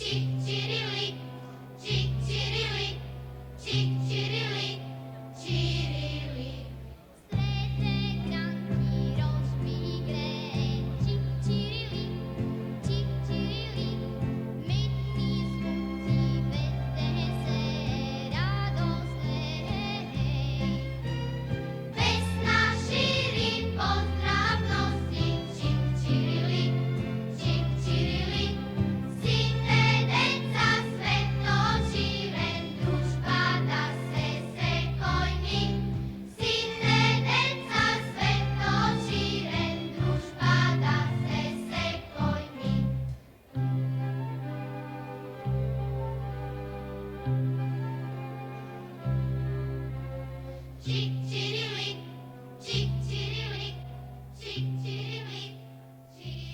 Чик-чирили, чик-чирили, чик-чирили, чирили. Sledne kranky rozpígre, čik-čirili, čik-čirili. Mední slunci vede se radostné. Vesna šíri pozdravnosti, čik-čirili, čik-čirili. Sine deca svetočiren, družba da se sekojni. Sine deca svetočiren, družba da se sekojni. Čik-čirili, čik-čirili, čik-čirili, čirili.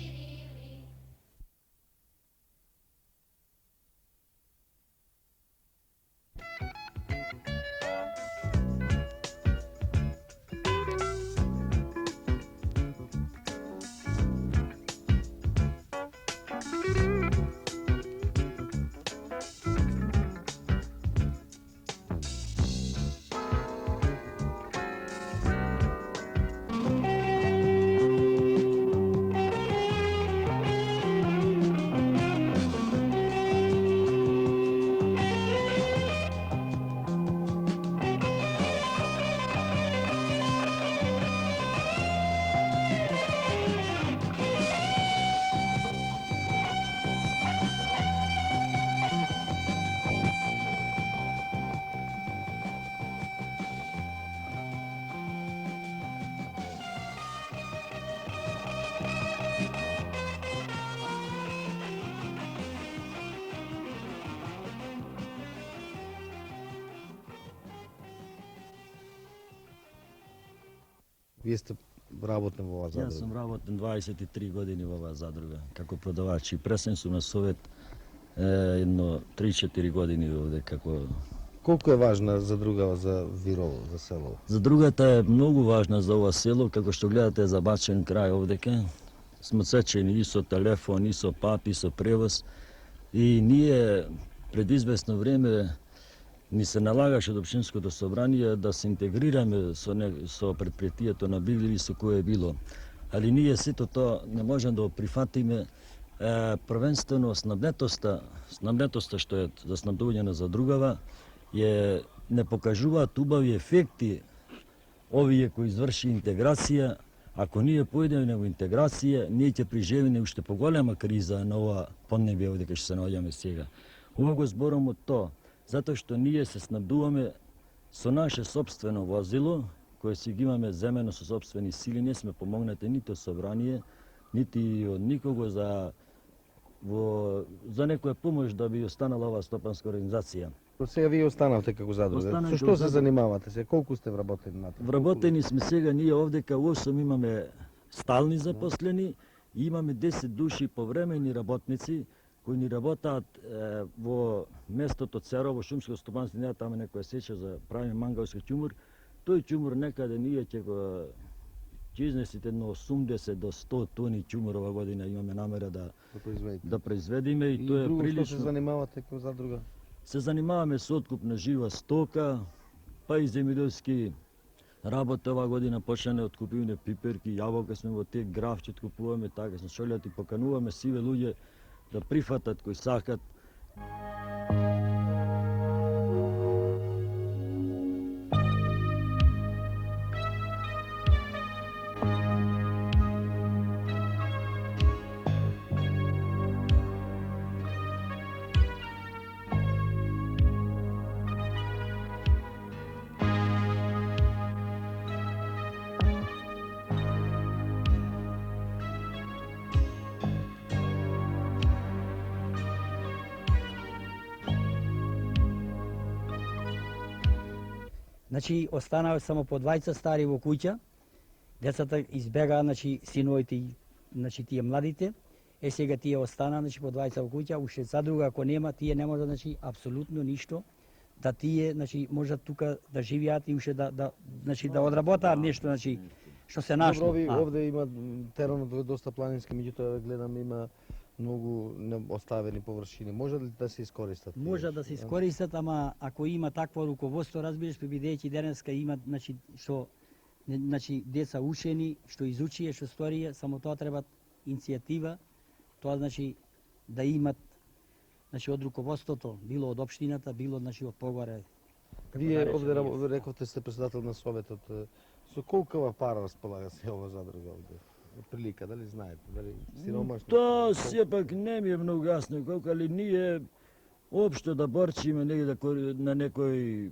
Вие сте работен во оваа Јас сум задруга. работен 23 години во оваа задруга како продавач и пресен сум на совет едно 3-4 години овде како. Колку е важна задругава за Вирово, за село? Задругата е многу важна за ова село, како што гледате е забачен крај овдеке. Сме сечени и со телефон, и со пат, и со превоз. И ние пред известно време ни се налагаше од Општинското собрание да се интегрираме со предпријатието на Бивлеви со кое е било. Али ние сето тоа не можеме да го прифатиме, првенствено снабдетоста што е за снабдување на задругава не покажуваат убави ефекти овие кои изврши интеграција. Ако ние поидеме во интеграција, ние ќе преживеме уште поголема криза на ова поднебие овде кај што се наоѓаме сега. Ова го зборам од тоа, затоа што ние се снабдуваме со наше собствено возило, кое си ги имаме земено со собствени сили, не сме помогнати нити од собрание, нити од никого за некоја помош да би останала оваа стопанска организација. Сега вие останавте како задруга. Останам Со како што се задруга. занимавате се? Колку сте вработени на тоа? Вработени сме сега ние овде кај Осом имаме стални запослени и имаме 10 души повремени работници кои ни работаат во местото Церово, шумско стопанство, ние таму некоја сеча за правиме мангалски ќумур. Тој ќумур некаде ние ќе изнесите едно 80 до 100 тони ќумур ова година имаме намера да произведите? произведиме и тоа е друго што се прилично. занимавате како задруга? Се занимаваме со откуп на жива стока, па и земјоделски работа. Ова година почнеме откупување пиперки, јаболка сме во тек, графче откупуваме, така сме шолјати, покануваме сиве луѓе да прифатат кои сакат. Значи, останаа само по двајца стари во куќа. Децата избегаа, значи, синовите и значи, тие младите. Сега тие останаа, значи, по двајца во куќа. Уште задруга ако нема, тие не може, значи, апсолутно ништо. Да тие, значи, можат тука да живеат и уште значи, да одработаат нешто, значи, што се нашло. Добро, овде има теренот е доста планински, меѓутоа гледам има многу неоставени површини. Може ли да се искористат? тие? Може да се искористат, ама ако има такво руководство, разбираш, бидејќи денеска има, значи, што значи деца учени, што изучија, што сторија, само тоа треба иницијатива, тоа значи да имат значи од руководството, било од општината, било значи од погоре. Вие да овде речеме, рековте сте председател на советот. Со колкава пара располага се ова задрга овде? Прилика, дали знаете? Дали сиромашно? Тоа сепак не ми е многу јасно, колку ли ние општо да борчиме негде на некој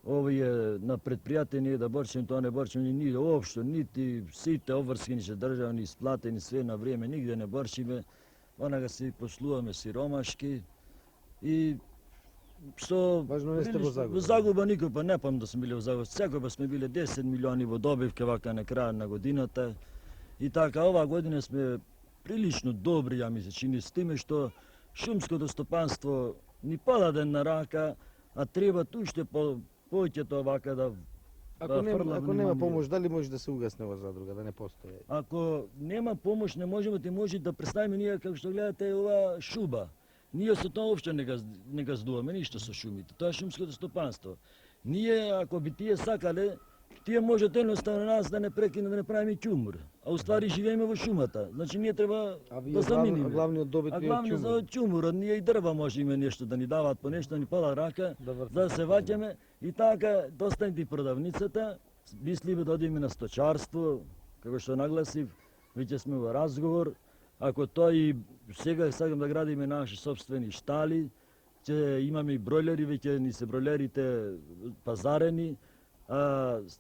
овие на предпријатие ние да борчиме, тоа не борчиме ни ние општо, нити сите обврскени се државни исплатени све на време, нигде не борчиме, онака си послуваме сиромашки и со Важно не сте во загуба. Во загуба никој па не пам да сме биле во загуба. Секој сме биле 10 милиони во добивка вака на крај на годината. И така оваа година сме прилично добри, ја ми се чини, с тиме што шумското стопанство ни подаде на рака, а треба уште повеќето вака да Ако нема внимание. помош, дали може да се угасне ова задруга, да не постои? Ако нема помош, не можеме да може да представиме ние како што гледате ова шуба. Ние со тоа општо не газдуваме ништо со шумите. Тоа е шумското стопанство. Ние ако би тие сакале, тие можат едноставно нас да не прекинат, да не правиме ќумур. А уствари живееме во шумата. Значи ние треба А вие да заминиме. главниот добит А ви е главно за ќумур. ќумурот, ние и дрва може има нешто да ни даваат по нешто, ни пала рака, Да вртат да се ваќаме и така достанете и продавницата, мислиме да одиме на сточарство, како што нагласив, веќе сме во разговор, ако тоа и сега сакам да градиме наши собствени штали, ќе имаме и бройлери, веќе ни се бройлерите пазарени, а